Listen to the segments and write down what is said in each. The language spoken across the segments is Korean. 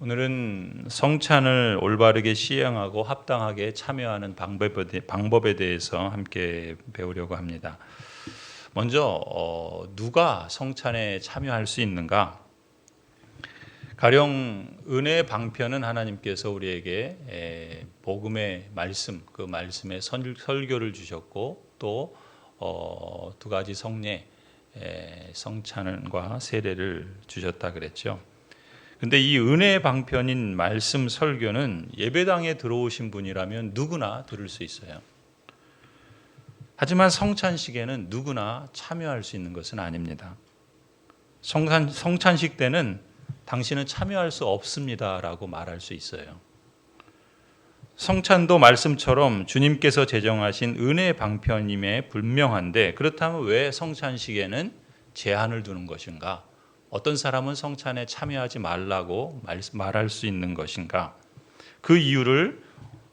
오늘은 성찬을 올바르게 시행하고 합당하게 참여하는 방법에 대해서 함께 배우려고 합니다. 먼저 누가 성찬에 참여할 수 있는가? 가령 은혜의 방편은 하나님께서 우리에게 복음의 말씀, 그 말씀의 설교를 주셨고 또 두 가지 성례, 성찬과 세례를 주셨다 그랬죠. 근데 이 은혜의 방편인 말씀 설교는 예배당에 들어오신 분이라면 누구나 들을 수 있어요. 하지만 성찬식에는 누구나 참여할 수 있는 것은 아닙니다. 성찬식 때는 당신은 참여할 수 없습니다라고 말할 수 있어요. 성찬도 말씀처럼 주님께서 제정하신 은혜의 방편임에 분명한데, 그렇다면 왜 성찬식에는 제한을 두는 것인가? 어떤 사람은 성찬에 참여하지 말라고 말할 수 있는 것인가? 그 이유를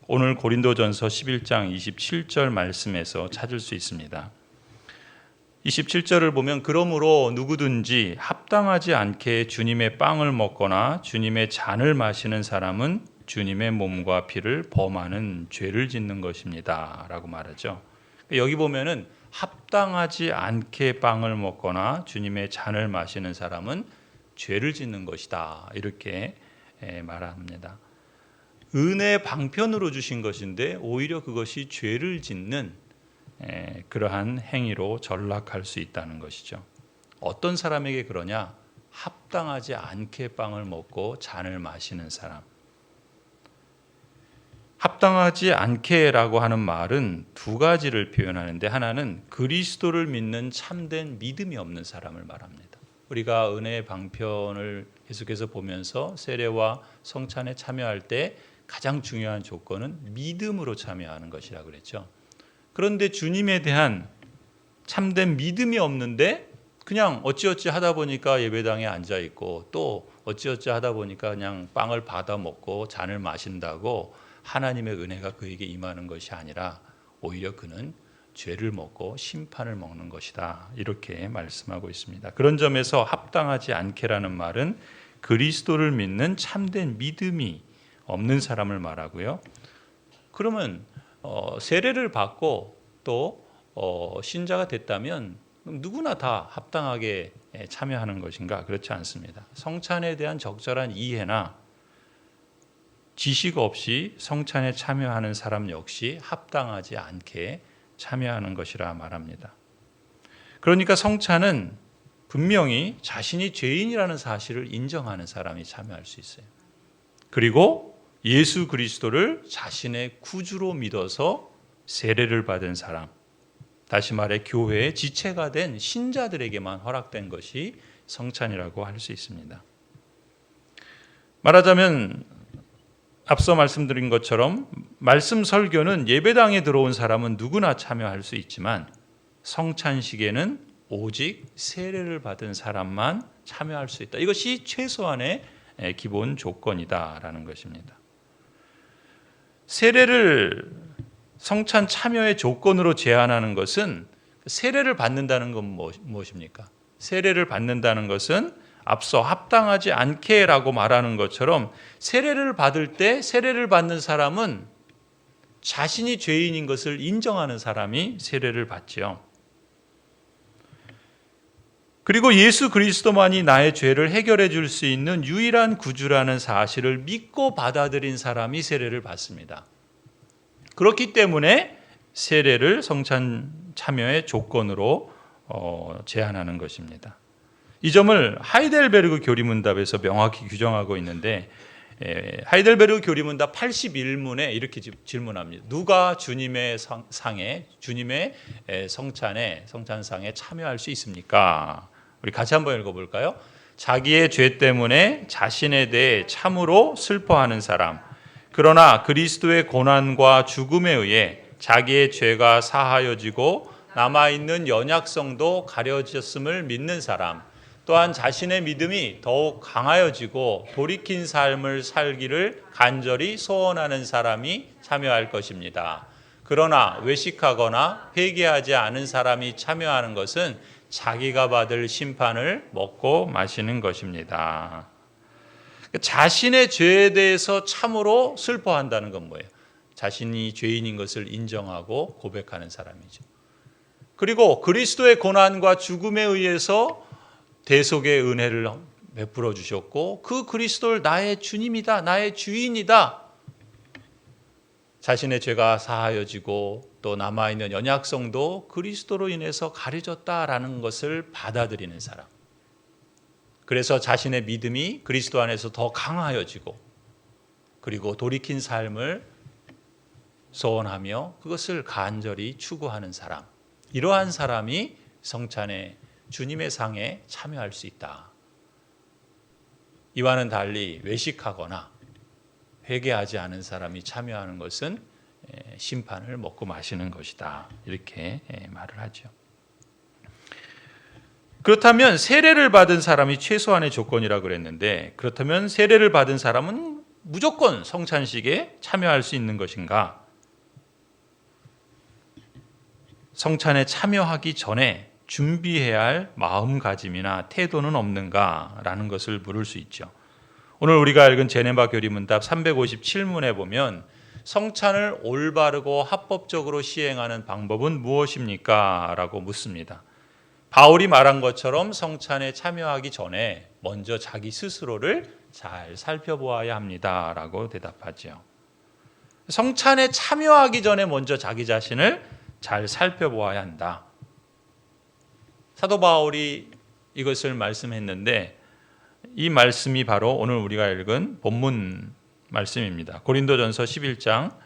오늘 고린도전서 11장 27절 말씀에서 찾을 수 있습니다. 27절을 보면 그러므로 누구든지 합당하지 않게 주님의 빵을 먹거나 주님의 잔을 마시는 사람은 주님의 몸과 피를 범하는 죄를 짓는 것입니다 라고 말하죠. 여기 보면은 합당하지 않게 빵을 먹거나 주님의 잔을 마시는 사람은 죄를 짓는 것이다 이렇게 말합니다. 은혜 방편으로 주신 것인데 오히려 그것이 죄를 짓는 그러한 행위로 전락할 수 있다는 것이죠. 어떤 사람에게 그러냐? 합당하지 않게 빵을 먹고 잔을 마시는 사람. 합당하지 않게라고 하는 말은 두 가지를 표현하는데, 하나는 그리스도를 믿는 참된 믿음이 없는 사람을 말합니다. 우리가 은혜의 방편을 계속해서 보면서 세례와 성찬에 참여할 때 가장 중요한 조건은 믿음으로 참여하는 것이라고 그랬죠. 그런데 주님에 대한 참된 믿음이 없는데 그냥 어찌어찌 하다 보니까 예배당에 앉아 있고 또 어찌어찌 하다 보니까 그냥 빵을 받아 먹고 잔을 마신다고 하나님의 은혜가 그에게 임하는 것이 아니라 오히려 그는 죄를 먹고 심판을 먹는 것이다 이렇게 말씀하고 있습니다. 그런 점에서 합당하지 않게라는 말은 그리스도를 믿는 참된 믿음이 없는 사람을 말하고요. 그러면 세례를 받고 또 신자가 됐다면 누구나 다 합당하게 참여하는 것인가? 그렇지 않습니다. 성찬에 대한 적절한 이해나 지식 없이 성찬에 참여하는 사람 역시 합당하지 않게 참여하는 것이라 말합니다. 그러니까 성찬은 분명히 자신이 죄인이라는 사실을 인정하는 사람이 참여할 수 있어요. 그리고 예수 그리스도를 자신의 구주로 믿어서 세례를 받은 사람, 다시 말해 교회의 지체가 된 신자들에게만 허락된 것이 성찬이라고 할 수 있습니다. 말하자면 앞서 말씀드린 것처럼 말씀 설교는 예배당에 들어온 사람은 누구나 참여할 수 있지만 성찬식에는 오직 세례를 받은 사람만 참여할 수 있다. 이것이 최소한의 기본 조건이다라는 것입니다. 세례를 성찬 참여의 조건으로 제한하는 것은, 세례를 받는다는 건 무엇입니까? 세례를 받는다는 것은 앞서 합당하지 않게라고 말하는 것처럼 세례를 받을 때 세례를 받는 사람은 자신이 죄인인 것을 인정하는 사람이 세례를 받지요. 그리고 예수 그리스도만이 나의 죄를 해결해 줄 수 있는 유일한 구주라는 사실을 믿고 받아들인 사람이 세례를 받습니다. 그렇기 때문에 세례를 성찬 참여의 조건으로 제한하는 것입니다. 이 점을 하이델베르그 교리문답에서 명확히 규정하고 있는데, 하이델베르그 교리문답 81문에 이렇게 질문합니다. 누가 주님의 상에, 주님의 성찬상에 참여할 수 있습니까? 우리 같이 한번 읽어볼까요? 자기의 죄 때문에 자신에 대해 참으로 슬퍼하는 사람, 그러나 그리스도의 고난과 죽음에 의해 자기의 죄가 사하여지고 남아있는 연약성도 가려졌음을 믿는 사람, 또한 자신의 믿음이 더욱 강하여지고 돌이킨 삶을 살기를 간절히 소원하는 사람이 참여할 것입니다. 그러나 외식하거나 회개하지 않은 사람이 참여하는 것은 자기가 받을 심판을 먹고 마시는 것입니다. 자신의 죄에 대해서 참으로 슬퍼한다는 건 뭐예요? 자신이 죄인인 것을 인정하고 고백하는 사람이죠. 그리고 그리스도의 고난과 죽음에 의해서 대속의 은혜를 베풀어 주셨고 그 그리스도를 나의 주님이다, 나의 주인이다. 자신의 죄가 사하여지고 또 남아있는 연약성도 그리스도로 인해서 가려졌다라는 것을 받아들이는 사람. 그래서 자신의 믿음이 그리스도 안에서 더 강하여지고 그리고 돌이킨 삶을 소원하며 그것을 간절히 추구하는 사람. 이러한 사람이 성찬의 주님의 상에 참여할 수 있다. 이와는 달리 외식하거나 회개하지 않은 사람이 참여하는 것은 심판을 먹고 마시는 것이다. 이렇게 말을 하죠. 그렇다면 세례를 받은 사람이 최소한의 조건이라고 그랬는데 그렇다면 세례를 받은 사람은 무조건 성찬식에 참여할 수 있는 것인가? 성찬에 참여하기 전에 준비해야 할 마음가짐이나 태도는 없는가라는 것을 물을 수 있죠. 오늘 우리가 읽은 제네바 교리문답 357문에 보면 성찬을 올바르고 합법적으로 시행하는 방법은 무엇입니까? 라고 묻습니다. 바울이 말한 것처럼 성찬에 참여하기 전에 먼저 자기 스스로를 잘 살펴보아야 합니다. 라고 대답하죠. 성찬에 참여하기 전에 먼저 자기 자신을 잘 살펴보아야 한다. 사도 바울이 이것을 말씀했는데 이 말씀이 바로 오늘 우리가 읽은 본문 말씀입니다. 고린도전서 11장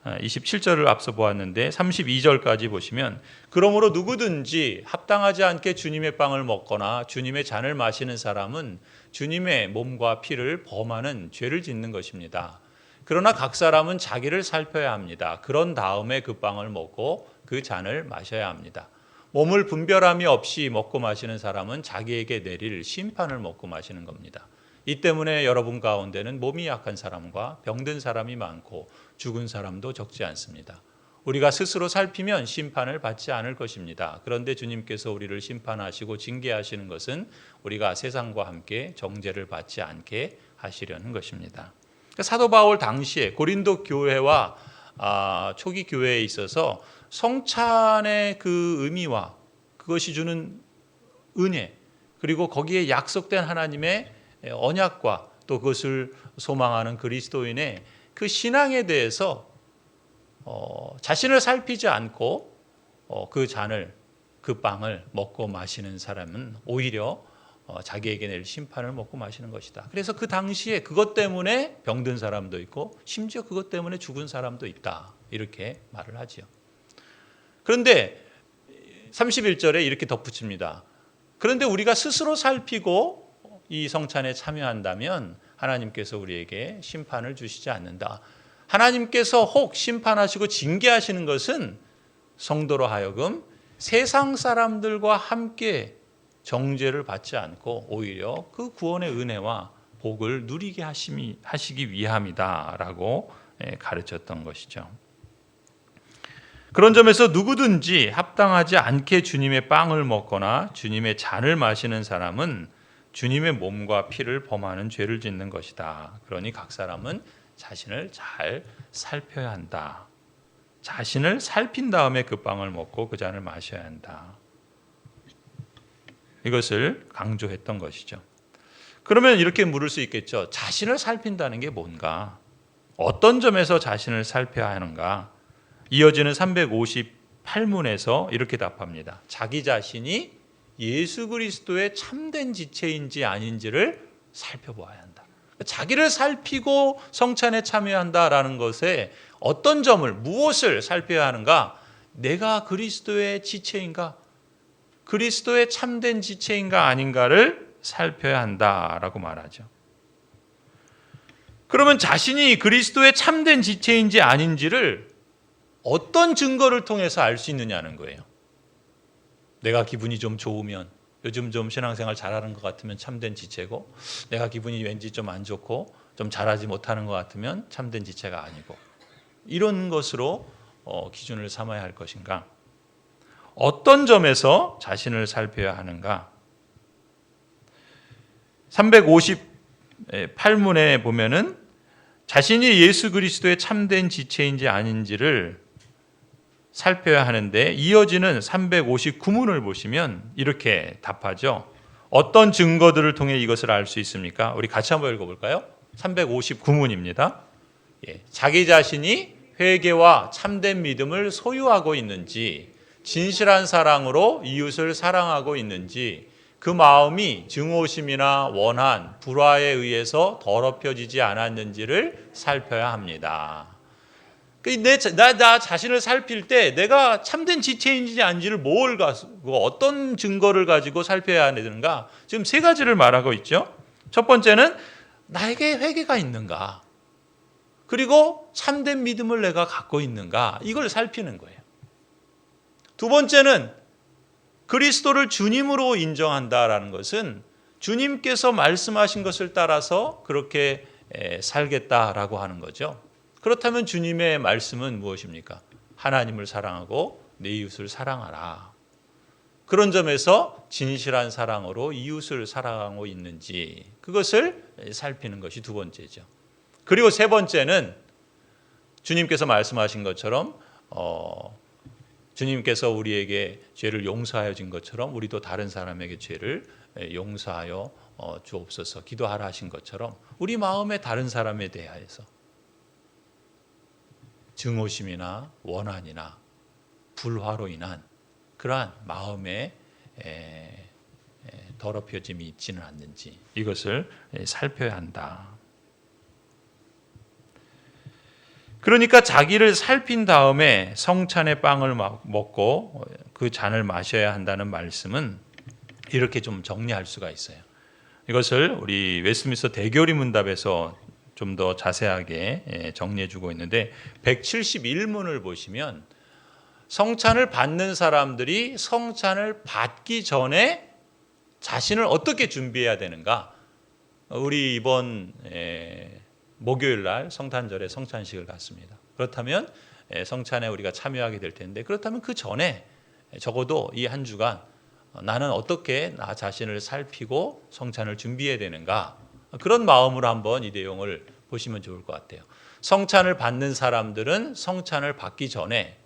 27절을 앞서 보았는데 32절까지 보시면 그러므로 누구든지 합당하지 않게 주님의 빵을 먹거나 주님의 잔을 마시는 사람은 주님의 몸과 피를 범하는 죄를 짓는 것입니다. 그러나 각 사람은 자기를 살펴야 합니다. 그런 다음에 그 빵을 먹고 그 잔을 마셔야 합니다. 몸을 분별함이 없이 먹고 마시는 사람은 자기에게 내릴 심판을 먹고 마시는 겁니다. 이 때문에 여러분 가운데는 몸이 약한 사람과 병든 사람이 많고 죽은 사람도 적지 않습니다. 우리가 스스로 살피면 심판을 받지 않을 것입니다. 그런데 주님께서 우리를 심판하시고 징계하시는 것은 우리가 세상과 함께 정죄를 받지 않게 하시려는 것입니다. 사도 바울 당시에 고린도 교회와 초기 교회에 있어서 성찬의 그 의미와 그것이 주는 은혜 그리고 거기에 약속된 하나님의 언약과 또 그것을 소망하는 그리스도인의 그 신앙에 대해서 자신을 살피지 않고 그 잔을 그 빵을 먹고 마시는 사람은 오히려 자기에게 내릴 심판을 먹고 마시는 것이다. 그래서 그 당시에 그것 때문에 병든 사람도 있고 심지어 그것 때문에 죽은 사람도 있다. 이렇게 말을 하지요. 그런데 31절에 이렇게 덧붙입니다. 그런데 우리가 스스로 살피고 이 성찬에 참여한다면 하나님께서 우리에게 심판을 주시지 않는다. 하나님께서 혹 심판하시고 징계하시는 것은 성도로 하여금 세상 사람들과 함께 정죄를 받지 않고 오히려 그 구원의 은혜와 복을 누리게 하시기 위함이다라고 가르쳤던 것이죠. 그런 점에서 누구든지 합당하지 않게 주님의 빵을 먹거나 주님의 잔을 마시는 사람은 주님의 몸과 피를 범하는 죄를 짓는 것이다. 그러니 각 사람은 자신을 잘 살펴야 한다. 자신을 살핀 다음에 그 빵을 먹고 그 잔을 마셔야 한다. 이것을 강조했던 것이죠. 그러면 이렇게 물을 수 있겠죠. 자신을 살핀다는 게 뭔가? 어떤 점에서 자신을 살펴야 하는가? 이어지는 358문에서 이렇게 답합니다. 자기 자신이 예수 그리스도의 참된 지체인지 아닌지를 살펴보아야 한다. 자기를 살피고 성찬에 참여한다라는 것에 어떤 점을, 무엇을 살펴야 하는가? 내가 그리스도의 지체인가? 그리스도의 참된 지체인가 아닌가를 살펴야 한다라고 말하죠. 그러면 자신이 그리스도의 참된 지체인지 아닌지를 어떤 증거를 통해서 알 수 있느냐는 거예요. 내가 기분이 좀 좋으면, 요즘 좀 신앙생활 잘하는 것 같으면 참된 지체고, 내가 기분이 왠지 좀 안 좋고 좀 잘하지 못하는 것 같으면 참된 지체가 아니고, 이런 것으로 기준을 삼아야 할 것인가? 어떤 점에서 자신을 살펴야 하는가? 8문에 보면은 자신이 예수 그리스도의 참된 지체인지 아닌지를 살펴야 하는데, 이어지는 359문을 보시면 이렇게 답하죠. 어떤 증거들을 통해 이것을 알 수 있습니까? 우리 같이 한번 읽어볼까요? 359문입니다. 자기 자신이 회개와 참된 믿음을 소유하고 있는지, 진실한 사랑으로 이웃을 사랑하고 있는지, 그 마음이 증오심이나 원한, 불화에 의해서 더럽혀지지 않았는지를 살펴야 합니다. 나 자신을 살필 때 내가 참된 지체인지 아닌지를 뭘 가지고, 어떤 증거를 가지고 살펴야 되는가? 지금 세 가지를 말하고 있죠. 첫 번째는 나에게 회개가 있는가? 그리고 참된 믿음을 내가 갖고 있는가? 이걸 살피는 거예요. 두 번째는 그리스도를 주님으로 인정한다라는 것은 주님께서 말씀하신 것을 따라서 그렇게 살겠다라고 하는 거죠. 그렇다면 주님의 말씀은 무엇입니까? 하나님을 사랑하고 내 이웃을 사랑하라. 그런 점에서 진실한 사랑으로 이웃을 사랑하고 있는지, 그것을 살피는 것이 두 번째죠. 그리고 세 번째는 주님께서 말씀하신 것처럼 주님께서 우리에게 죄를 용서하여 준 것처럼 우리도 다른 사람에게 죄를 용서하여 주옵소서 기도하라 하신 것처럼, 우리 마음에 다른 사람에 대하여서 증오심이나 원한이나 불화로 인한 그러한 마음의 더럽혀짐이 있지는 않는지, 이것을 살펴야 한다. 그러니까 자기를 살핀 다음에 성찬의 빵을 먹고 그 잔을 마셔야 한다는 말씀은 이렇게 좀 정리할 수가 있어요. 이것을 우리 웨스트민스터 대교리 문답에서 좀 더 자세하게 정리해 주고 있는데, 171문을 보시면 성찬을 받는 사람들이 성찬을 받기 전에 자신을 어떻게 준비해야 되는가? 우리 이번 목요일 날 성탄절에 성찬식을 갖습니다. 그렇다면 성찬에 우리가 참여하게 될 텐데, 그렇다면 그 전에 적어도 이 한 주간 나는 어떻게 나 자신을 살피고 성찬을 준비해야 되는가, 그런 마음으로 한번 이 내용을 보시면 좋을 것 같아요. 성찬을 받는 사람들은 성찬을 받기 전에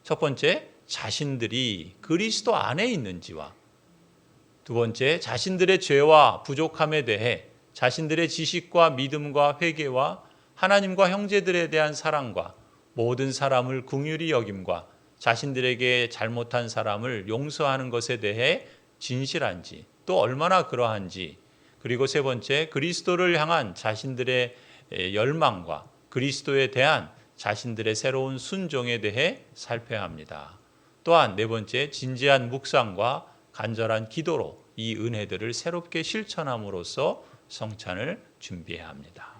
첫 번째, 자신들이 그리스도 안에 있는지와, 두 번째, 자신들의 죄와 부족함에 대해 자신들의 지식과 믿음과 회개와 하나님과 형제들에 대한 사랑과 모든 사람을 긍휼히 여김과 자신들에게 잘못한 사람을 용서하는 것에 대해 진실한지, 또 얼마나 그러한지, 그리고 세 번째, 그리스도를 향한 자신들의 열망과 그리스도에 대한 자신들의 새로운 순종에 대해 살펴야 합니다. 또한 네 번째, 진지한 묵상과 간절한 기도로 이 은혜들을 새롭게 실천함으로써 성찬을 준비해야 합니다.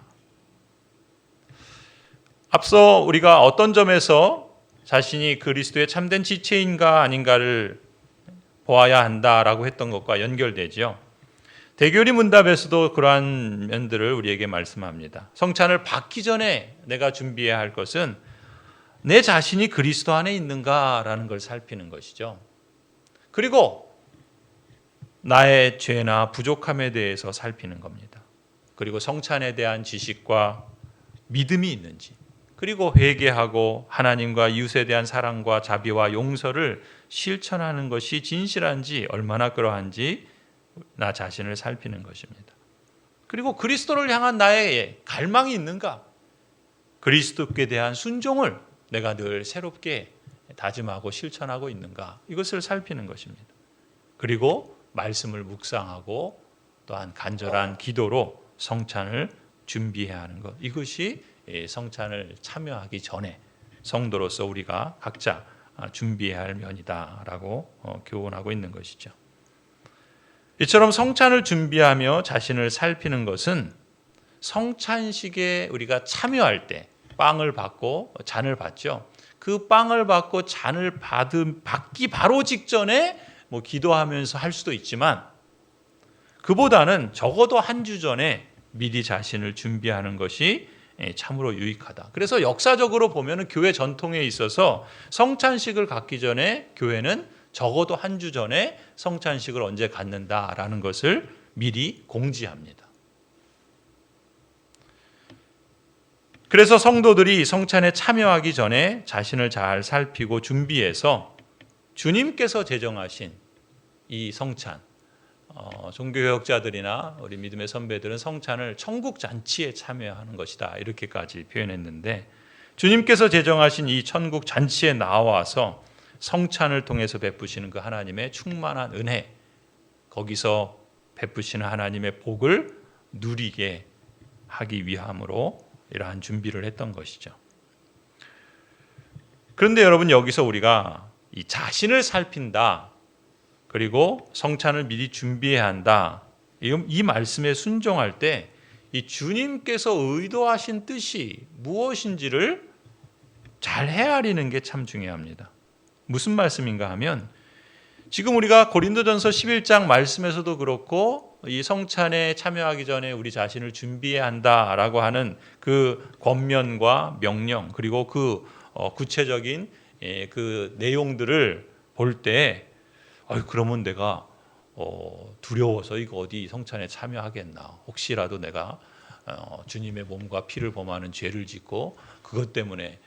앞서 우리가 어떤 점에서 자신이 그리스도의 참된 지체인가 아닌가를 보아야 한다라고 했던 것과 연결되죠. 대교리 문답에서도 그러한 면들을 우리에게 말씀합니다. 성찬을 받기 전에 내가 준비해야 할 것은 내 자신이 그리스도 안에 있는가라는 걸 살피는 것이죠. 그리고 나의 죄나 부족함에 대해서 살피는 겁니다. 그리고 성찬에 대한 지식과 믿음이 있는지, 그리고 회개하고 하나님과 이웃에 대한 사랑과 자비와 용서를 실천하는 것이 진실한지, 얼마나 그러한지 나 자신을 살피는 것입니다. 그리고 그리스도를 향한 나의 갈망이 있는가, 그리스도께 대한 순종을 내가 늘 새롭게 다짐하고 실천하고 있는가, 이것을 살피는 것입니다. 그리고 말씀을 묵상하고 또한 간절한 기도로 성찬을 준비해야 하는 것, 이것이 성찬을 참여하기 전에 성도로서 우리가 각자 준비해야 할 면이다라고 교훈하고 있는 것이죠. 이처럼 성찬을 준비하며 자신을 살피는 것은 성찬식에 우리가 참여할 때 빵을 받고 잔을 받죠. 그 빵을 받고 잔을 받기 바로 직전에 기도하면서 할 수도 있지만, 그보다는 적어도 한 주 전에 미리 자신을 준비하는 것이 참으로 유익하다. 그래서 역사적으로 보면 교회 전통에 있어서 성찬식을 갖기 전에 교회는 적어도 한 주 전에 성찬식을 언제 갖는다라는 것을 미리 공지합니다. 그래서 성도들이 성찬에 참여하기 전에 자신을 잘 살피고 준비해서 주님께서 제정하신 이 성찬, 종교개혁자들이나 우리 믿음의 선배들은 성찬을 천국 잔치에 참여하는 것이다 이렇게까지 표현했는데, 주님께서 제정하신 이 천국 잔치에 나와서 성찬을 통해서 베푸시는 그 하나님의 충만한 은혜, 거기서 베푸시는 하나님의 복을 누리게 하기 위함으로 이러한 준비를 했던 것이죠. 그런데 여러분, 여기서 우리가 이 자신을 살핀다, 그리고 성찬을 미리 준비해야 한다, 이 말씀에 순종할 때 이 주님께서 의도하신 뜻이 무엇인지를 잘 헤아리는 게 참 중요합니다. 무슨 말씀인가 하면, 지금 우리가 고린도전서 11장 말씀에서도 그렇고 이 성찬에 참여하기 전에 우리 자신을 준비해야 한다라고 하는 그 권면과 명령, 그리고 그 구체적인 그 내용들을 볼 때, 그러면 내가 두려워서 이거 어디 성찬에 참여하겠나, 혹시라도 내가 주님의 몸과 피를 범하는 죄를 짓고 그것 때문에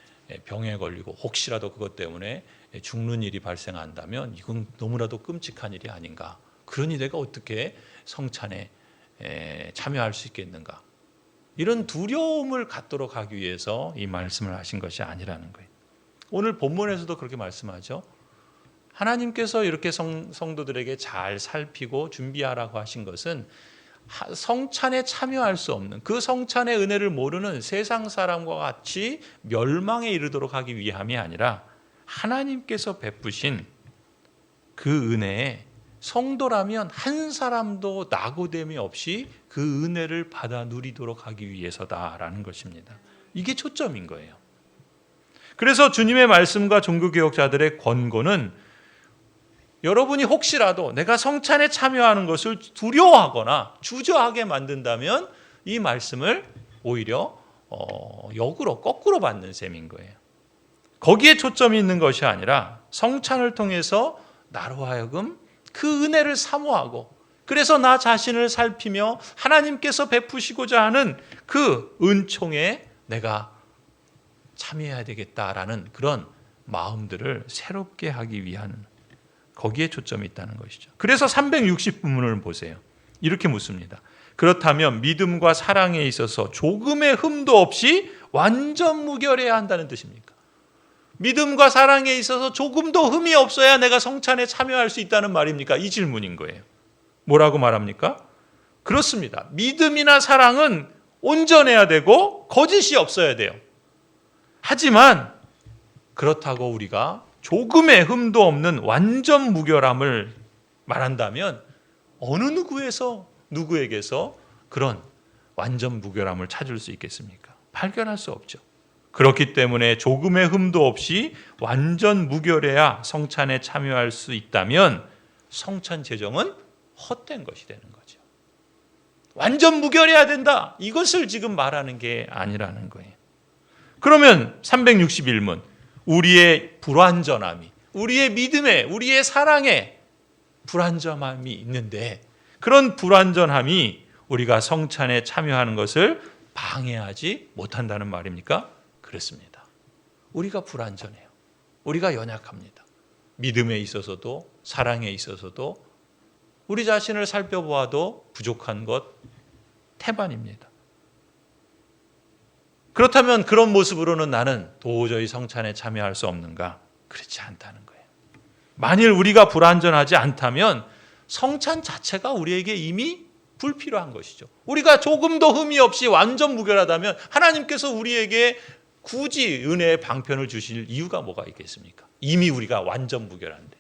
병에 걸리고 혹시라도 그것 때문에 죽는 일이 발생한다면 이건 너무나도 끔찍한 일이 아닌가, 그러니 내가 어떻게 성찬에 참여할 수 있겠는가, 이런 두려움을 갖도록 하기 위해서 이 말씀을 하신 것이 아니라는 거예요. 오늘 본문에서도 그렇게 말씀하죠. 하나님께서 이렇게 성도들에게 잘 살피고 준비하라고 하신 것은 성찬에 참여할 수 없는, 그 성찬의 은혜를 모르는 세상 사람과 같이 멸망에 이르도록 하기 위함이 아니라 하나님께서 베푸신 그 은혜에 성도라면 한 사람도 낙오됨이 없이 그 은혜를 받아 누리도록 하기 위해서다라는 것입니다. 이게 초점인 거예요. 그래서 주님의 말씀과 종교개혁자들의 권고는, 여러분이 혹시라도 내가 성찬에 참여하는 것을 두려워하거나 주저하게 만든다면 이 말씀을 오히려 역으로 거꾸로 받는 셈인 거예요. 거기에 초점이 있는 것이 아니라 성찬을 통해서 나로 하여금 그 은혜를 사모하고, 그래서 나 자신을 살피며 하나님께서 베푸시고자 하는 그 은총에 내가 참여해야 되겠다라는 그런 마음들을 새롭게 하기 위한, 거기에 초점이 있다는 것이죠. 그래서 360부문을 보세요. 이렇게 묻습니다. 그렇다면 믿음과 사랑에 있어서 조금의 흠도 없이 완전 무결해야 한다는 뜻입니까? 믿음과 사랑에 있어서 조금도 흠이 없어야 내가 성찬에 참여할 수 있다는 말입니까? 이 질문인 거예요. 뭐라고 말합니까? 그렇습니다. 믿음이나 사랑은 온전해야 되고 거짓이 없어야 돼요. 하지만 그렇다고 우리가 조금의 흠도 없는 완전 무결함을 말한다면 어느 누구에게서 그런 완전 무결함을 찾을 수 있겠습니까? 발견할 수 없죠. 그렇기 때문에 조금의 흠도 없이 완전 무결해야 성찬에 참여할 수 있다면 성찬 제정은 헛된 것이 되는 거죠. 완전 무결해야 된다, 이것을 지금 말하는 게 아니라는 거예요. 그러면 361문, 우리의 불완전함이, 우리의 믿음에, 우리의 사랑에 불완전함이 있는데, 그런 불완전함이 우리가 성찬에 참여하는 것을 방해하지 못한다는 말입니까? 그렇습니다. 우리가 불완전해요. 우리가 연약합니다. 믿음에 있어서도 사랑에 있어서도 우리 자신을 살펴보아도 부족한 것 태반입니다. 그렇다면 그런 모습으로는 나는 도저히 성찬에 참여할 수 없는가? 그렇지 않다는 거예요. 만일 우리가 불완전하지 않다면 성찬 자체가 우리에게 이미 불필요한 것이죠. 우리가 조금도 흠이 없이 완전 무결하다면 하나님께서 우리에게 굳이 은혜의 방편을 주실 이유가 뭐가 있겠습니까? 이미 우리가 완전 무결한데,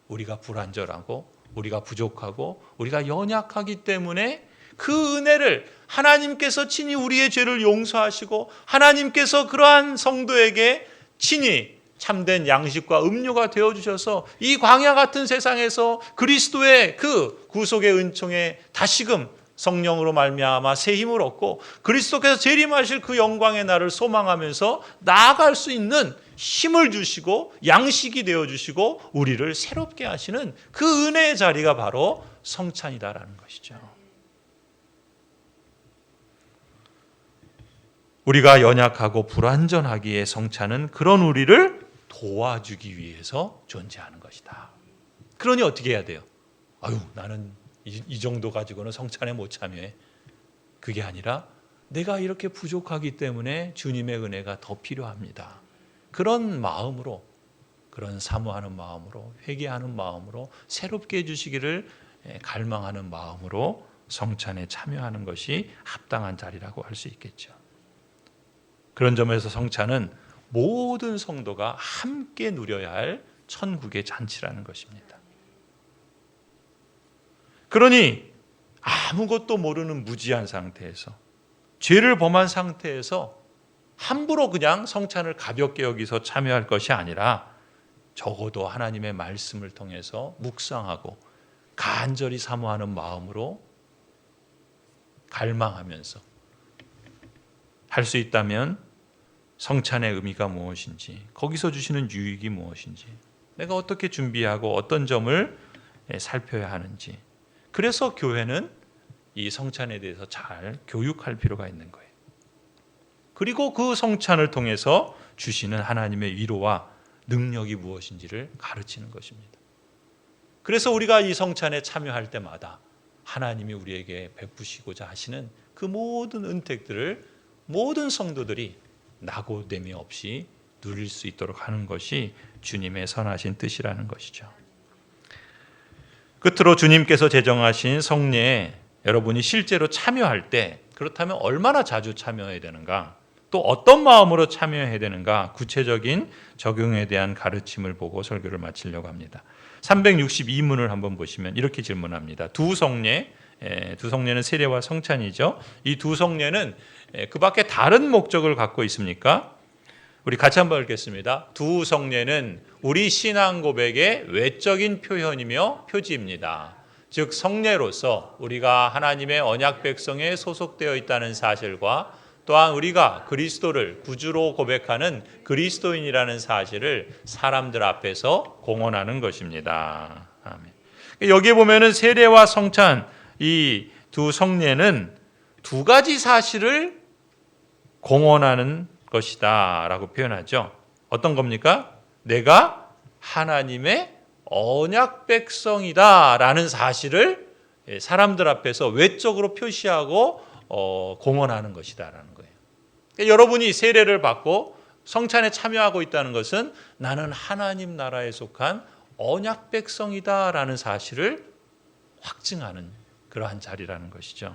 우리가 불완전하고 우리가 부족하고 우리가 연약하기 때문에 그 은혜를 하나님께서 친히 우리의 죄를 용서하시고 하나님께서 그러한 성도에게 친히 참된 양식과 음료가 되어주셔서 이 광야 같은 세상에서 그리스도의 그 구속의 은총에 다시금 성령으로 말미암아 새 힘을 얻고 그리스도께서 재림하실 그 영광의 날을 소망하면서 나아갈 수 있는 힘을 주시고 양식이 되어주시고 우리를 새롭게 하시는 그 은혜의 자리가 바로 성찬이다라는 것이죠. 우리가 연약하고 불완전하기에 성찬은 그런 우리를 도와주기 위해서 존재하는 것이다. 그러니 어떻게 해야 돼요? 아유, 나는 이 정도 가지고는 성찬에 못 참여해. 그게 아니라 내가 이렇게 부족하기 때문에 주님의 은혜가 더 필요합니다. 그런 마음으로, 그런 사모하는 마음으로, 회개하는 마음으로, 새롭게 해주시기를 갈망하는 마음으로 성찬에 참여하는 것이 합당한 자리라고 할 수 있겠죠. 그런 점에서 성찬은 모든 성도가 함께 누려야 할 천국의 잔치라는 것입니다. 그러니 아무것도 모르는 무지한 상태에서, 죄를 범한 상태에서 함부로 그냥 성찬을 가볍게 여기서 참여할 것이 아니라 적어도 하나님의 말씀을 통해서 묵상하고 간절히 사모하는 마음으로 갈망하면서 할 수 있다면 성찬의 의미가 무엇인지, 거기서 주시는 유익이 무엇인지, 내가 어떻게 준비하고 어떤 점을 살펴야 하는지, 그래서 교회는 이 성찬에 대해서 잘 교육할 필요가 있는 거예요. 그리고 그 성찬을 통해서 주시는 하나님의 위로와 능력이 무엇인지를 가르치는 것입니다. 그래서 우리가 이 성찬에 참여할 때마다 하나님이 우리에게 베푸시고자 하시는 그 모든 은택들을 모든 성도들이 낙오됨이 없이 누릴 수 있도록 하는 것이 주님의 선하신 뜻이라는 것이죠. 끝으로 주님께서 제정하신 성례에 여러분이 실제로 참여할 때, 그렇다면 얼마나 자주 참여해야 되는가, 또 어떤 마음으로 참여해야 되는가, 구체적인 적용에 대한 가르침을 보고 설교를 마치려고 합니다. 362문을 한번 보시면 이렇게 질문합니다. 두 성례는 세례와 성찬이죠. 이 두 성례는 그 밖에 다른 목적을 갖고 있습니까? 우리 같이 한번 읽겠습니다. 두 성례는 우리 신앙 고백의 외적인 표현이며 표지입니다. 즉 성례로서 우리가 하나님의 언약 백성에 소속되어 있다는 사실과 또한 우리가 그리스도를 구주로 고백하는 그리스도인이라는 사실을 사람들 앞에서 공언하는 것입니다. 아멘. 여기에 보면은 세례와 성찬, 이 두 성례는 두 가지 사실을 공언하는 것이다 라고 표현하죠. 어떤 겁니까? 내가 하나님의 언약 백성이다 라는 사실을 사람들 앞에서 외적으로 표시하고 공언하는 것이다 라는 거예요. 그러니까 여러분이 세례를 받고 성찬에 참여하고 있다는 것은 나는 하나님 나라에 속한 언약 백성이다 라는 사실을 확증하는 그러한 자리라는 것이죠.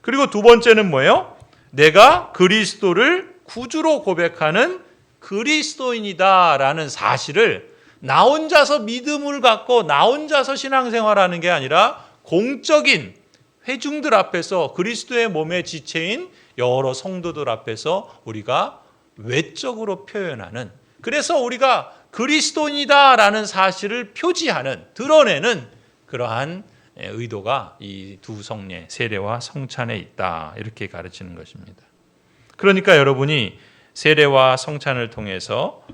그리고 두 번째는 뭐예요? 내가 그리스도를 구주로 고백하는 그리스도인이다 라는 사실을 나 혼자서 믿음을 갖고 나 혼자서 신앙생활하는 게 아니라 공적인 회중들 앞에서, 그리스도의 몸의 지체인 여러 성도들 앞에서 우리가 외적으로 표현하는, 그래서 우리가 그리스도인이다 라는 사실을 표지하는, 드러내는 그러한 의도가 이 두 성례, 세례와 성찬에 있다, 이렇게 가르치는 것입니다. 그러니까 여러분이 세례와 성찬을 통해서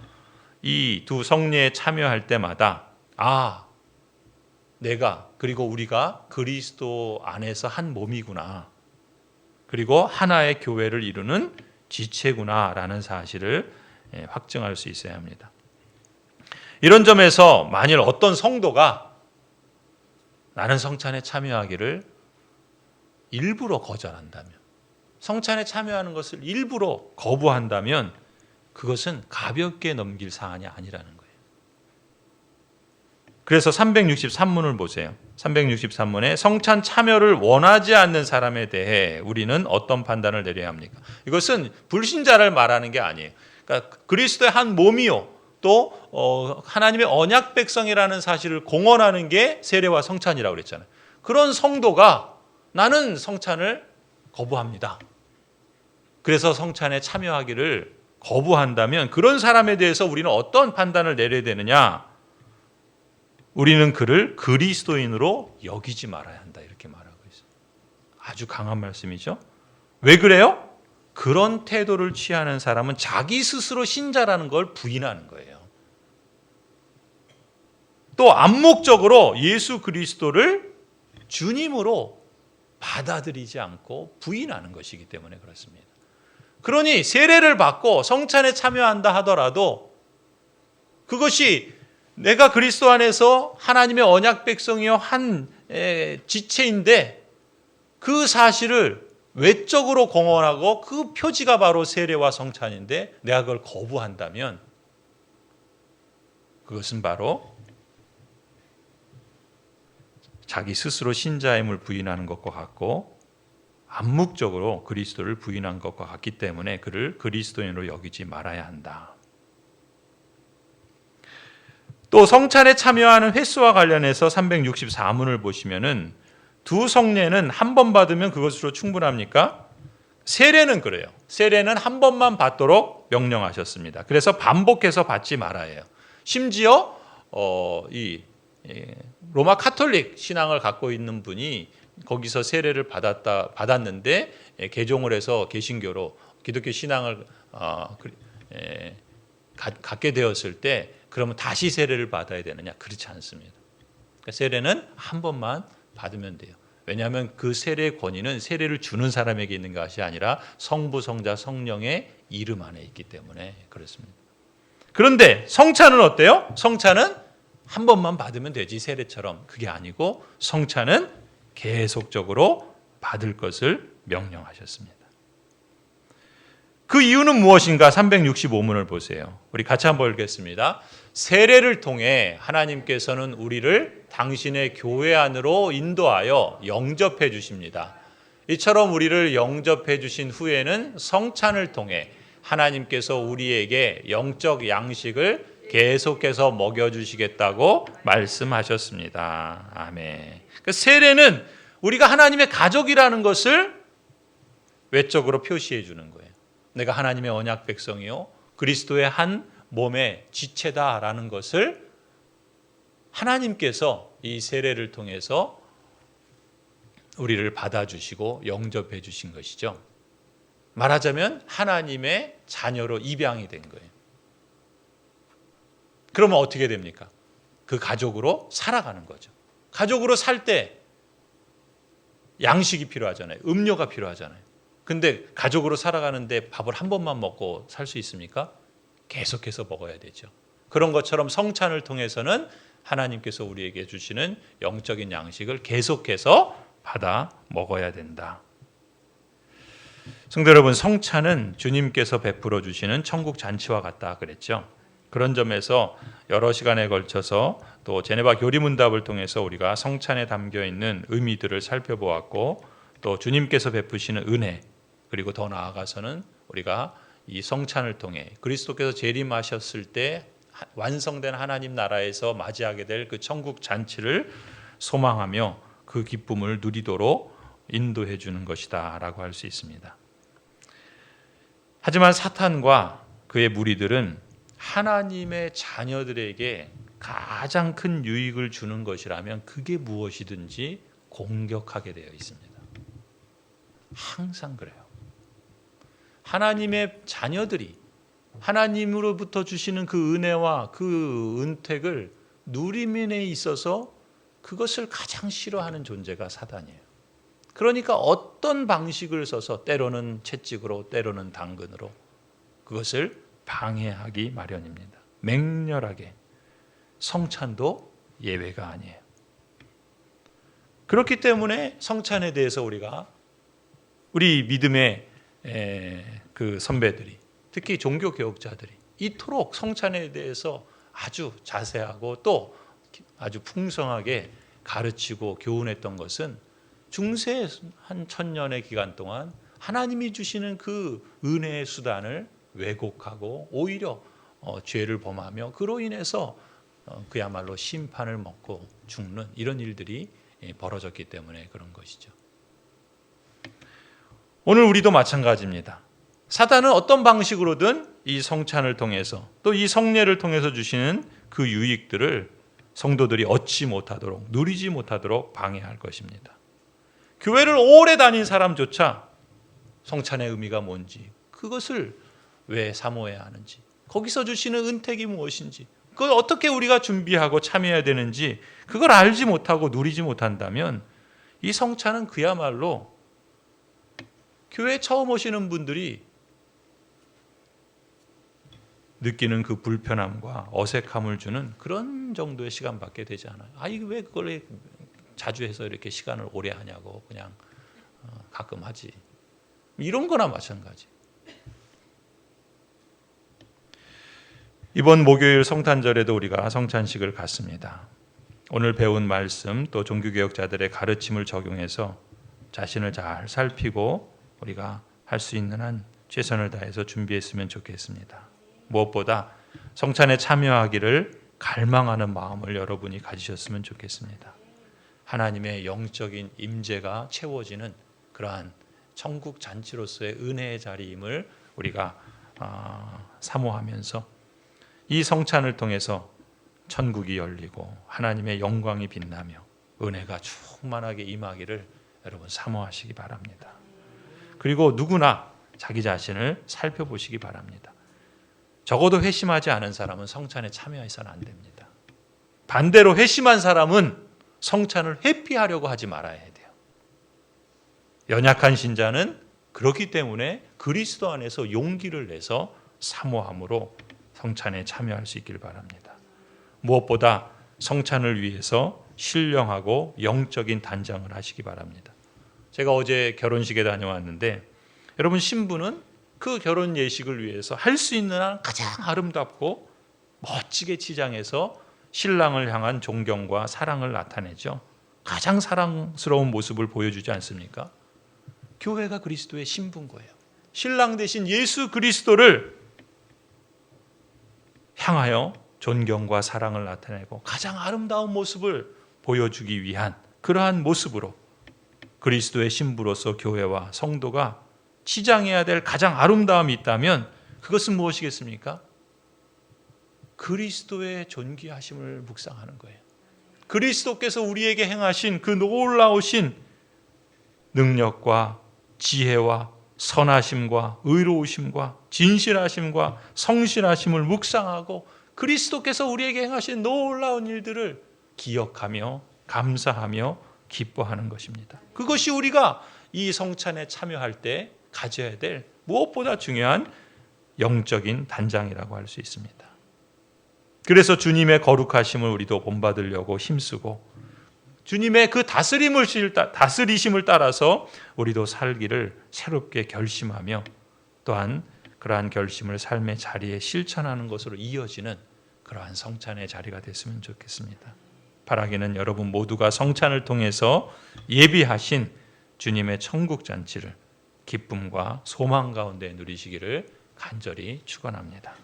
이 두 성례에 참여할 때마다 내가, 그리고 우리가 그리스도 안에서 한 몸이구나, 그리고 하나의 교회를 이루는 지체구나 라는 사실을 확증할 수 있어야 합니다. 이런 점에서 만일 어떤 성도가 나는 성찬에 참여하기를 일부러 거절한다면, 성찬에 참여하는 것을 일부러 거부한다면 그것은 가볍게 넘길 사안이 아니라는 거예요. 그래서 363문을 보세요. 363문에 성찬 참여를 원하지 않는 사람에 대해 우리는 어떤 판단을 내려야 합니까? 이것은 불신자를 말하는 게 아니에요. 그러니까 그리스도의 한 몸이요, 또 하나님의 언약 백성이라는 사실을 공언하는 게 세례와 성찬이라고 그랬잖아요. 그런 성도가 나는 성찬을 거부합니다, 그래서 성찬에 참여하기를 거부한다면 그런 사람에 대해서 우리는 어떤 판단을 내려야 되느냐? 우리는 그를 그리스도인으로 여기지 말아야 한다, 이렇게 말하고 있어요. 아주 강한 말씀이죠. 왜 그래요? 그런 태도를 취하는 사람은 자기 스스로 신자라는 걸 부인하는 거예요. 또 암묵적으로 예수 그리스도를 주님으로 받아들이지 않고 부인하는 것이기 때문에 그렇습니다. 그러니 세례를 받고 성찬에 참여한다 하더라도 그것이 내가 그리스도 안에서 하나님의 언약 백성이요 한 지체인데 그 사실을 외적으로 공언하고 그 표지가 바로 세례와 성찬인데 내가 그걸 거부한다면 그것은 바로 자기 스스로 신자임을 부인하는 것과 같고 암묵적으로 그리스도를 부인한 것과 같기 때문에 그를 그리스도인으로 여기지 말아야 한다. 또 성찬에 참여하는 횟수와 관련해서 364문을 보시면은 두 성례는 한 번 받으면 그것으로 충분합니까? 세례는 그래요. 세례는 한 번만 받도록 명령하셨습니다. 그래서 반복해서 받지 말아야 해요. 심지어 로마 카톨릭 신앙을 갖고 있는 분이 거기서 세례를 받았는데 개종을 해서 개신교로 기독교 신앙을 갖게 되었을 때 그러면 다시 세례를 받아야 되느냐? 그렇지 않습니다. 그러니까 세례는 한 번만 받으면 돼요. 왜냐하면 그 세례의 권위는 세례를 주는 사람에게 있는 것이 아니라 성부, 성자, 성령의 이름 안에 있기 때문에 그렇습니다. 그런데 성찬은 어때요? 성찬은 한 번만 받으면 되지 세례처럼. 그게 아니고 성찬은 계속적으로 받을 것을 명령하셨습니다. 그 이유는 무엇인가? 365문을 보세요. 우리 같이 한번 읽겠습니다. 세례를 통해 하나님께서는 우리를 당신의 교회 안으로 인도하여 영접해 주십니다. 이처럼 우리를 영접해 주신 후에는 성찬을 통해 하나님께서 우리에게 영적 양식을 계속해서 먹여주시겠다고 말씀하셨습니다. 아멘. 그 세례는 우리가 하나님의 가족이라는 것을 외적으로 표시해 주는 거예요. 내가 하나님의 언약 백성이요 그리스도의 한 몸의 지체다라는 것을 하나님께서 이 세례를 통해서 우리를 받아주시고 영접해 주신 것이죠. 말하자면 하나님의 자녀로 입양이 된 거예요. 그러면 어떻게 됩니까? 그 가족으로 살아가는 거죠. 가족으로 살 때 양식이 필요하잖아요. 음료가 필요하잖아요. 근데 가족으로 살아가는데 밥을 한 번만 먹고 살 수 있습니까? 계속해서 먹어야 되죠. 그런 것처럼 성찬을 통해서는 하나님께서 우리에게 주시는 영적인 양식을 계속해서 받아 먹어야 된다. 성도 여러분, 성찬은 주님께서 베풀어 주시는 천국 잔치와 같다 그랬죠. 그런 점에서 여러 시간에 걸쳐서 또 제네바 교리문답을 통해서 우리가 성찬에 담겨 있는 의미들을 살펴보았고 또 주님께서 베푸시는 은혜 그리고 더 나아가서는 우리가 이 성찬을 통해 그리스도께서 재림하셨을 때 완성된 하나님 나라에서 맞이하게 될 그 천국 잔치를 소망하며 그 기쁨을 누리도록 인도해 주는 것이다 라고 할 수 있습니다. 하지만 사탄과 그의 무리들은 하나님의 자녀들에게 가장 큰 유익을 주는 것이라면 그게 무엇이든지 공격하게 되어 있습니다. 항상 그래요. 하나님의 자녀들이 하나님으로부터 주시는 그 은혜와 그 은택을 누림에 있어서 그것을 가장 싫어하는 존재가 사단이에요. 그러니까 어떤 방식을 써서 때로는 채찍으로 때로는 당근으로 그것을 방해하기 마련입니다. 맹렬하게. 성찬도 예외가 아니에요. 그렇기 때문에 성찬에 대해서 우리 믿음의 그 선배들이 특히 종교 교육자들이 이토록 성찬에 대해서 아주 자세하고 또 아주 풍성하게 가르치고 교훈했던 것은 중세 한 1000년의 기간 동안 하나님이 주시는 그 은혜의 수단을 왜곡하고 오히려 죄를 범하며 그로 인해서 그야말로 심판을 먹고 죽는 이런 일들이 벌어졌기 때문에 그런 것이죠. 오늘 우리도 마찬가지입니다. 사단은 어떤 방식으로든 이 성찬을 통해서 또 이 성례를 통해서 주시는 그 유익들을 성도들이 얻지 못하도록 누리지 못하도록 방해할 것입니다. 교회를 오래 다닌 사람조차 성찬의 의미가 뭔지 그것을 왜 사모해야 하는지 거기서 주시는 은택이 무엇인지 그걸 어떻게 우리가 준비하고 참여해야 되는지 그걸 알지 못하고 누리지 못한다면 이 성찬은 그야말로 교회 처음 오시는 분들이 느끼는 그 불편함과 어색함을 주는 그런 정도의 시간밖에 되지 않아요. 이거 왜 그걸 자주 해서 이렇게 시간을 오래 하냐고 그냥 가끔 하지. 이런 거나 마찬가지. 이번 목요일 성탄절에도 우리가 성찬식을 갖습니다. 오늘 배운 말씀 또 종교개혁자들의 가르침을 적용해서 자신을 잘 살피고 우리가 할 수 있는 한 최선을 다해서 준비했으면 좋겠습니다. 무엇보다 성찬에 참여하기를 갈망하는 마음을 여러분이 가지셨으면 좋겠습니다. 하나님의 영적인 임재가 채워지는 그러한 천국 잔치로서의 은혜의 자리임을 우리가 사모하면서 이 성찬을 통해서 천국이 열리고 하나님의 영광이 빛나며 은혜가 충만하게 임하기를 여러분 사모하시기 바랍니다. 그리고 누구나 자기 자신을 살펴보시기 바랍니다. 적어도 회심하지 않은 사람은 성찬에 참여해서는 안 됩니다. 반대로 회심한 사람은 성찬을 회피하려고 하지 말아야 돼요. 연약한 신자는 그렇기 때문에 그리스도 안에서 용기를 내서 사모함으로 성찬에 참여할 수 있길 바랍니다. 무엇보다 성찬을 위해서 신령하고 영적인 단장을 하시기 바랍니다. 제가 어제 결혼식에 다녀왔는데 여러분 신부는 그 결혼 예식을 위해서 할 수 있는 한 가장 아름답고 멋지게 치장해서 신랑을 향한 존경과 사랑을 나타내죠. 가장 사랑스러운 모습을 보여주지 않습니까? 교회가 그리스도의 신부인 거예요. 신랑 대신 예수 그리스도를 향하여 존경과 사랑을 나타내고 가장 아름다운 모습을 보여주기 위한 그러한 모습으로 그리스도의 신부로서 교회와 성도가 치장해야 될 가장 아름다움이 있다면 그것은 무엇이겠습니까? 그리스도의 존귀하심을 묵상하는 거예요. 그리스도께서 우리에게 행하신 그 놀라우신 능력과 지혜와 선하심과 의로우심과 진실하심과 성실하심을 묵상하고 그리스도께서 우리에게 행하신 놀라운 일들을 기억하며 감사하며 기뻐하는 것입니다. 그것이 우리가 이 성찬에 참여할 때 가져야 될 무엇보다 중요한 영적인 단장이라고 할 수 있습니다. 그래서 주님의 거룩하심을 우리도 본받으려고 힘쓰고 주님의 그 다스리심을 따라서 우리도 살기를 새롭게 결심하며 또한 그러한 결심을 삶의 자리에 실천하는 것으로 이어지는 그러한 성찬의 자리가 됐으면 좋겠습니다. 바라기는 여러분 모두가 성찬을 통해서 예비하신 주님의 천국 잔치를 기쁨과 소망 가운데 누리시기를 간절히 축원합니다.